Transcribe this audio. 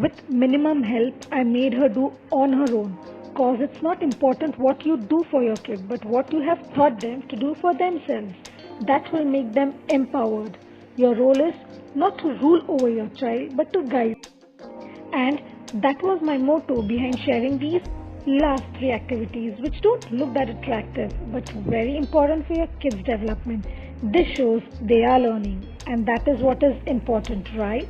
With minimum help, I made her do on her own. Cause it's not important what you do for your kid, but what you have taught them to do for themselves. That will make them empowered. Your role is not to rule over your child, but to guide. And that was my motto behind sharing these last three activities, which don't look that attractive, but very important for your kids' development. This shows they are learning, and that is what is important, right?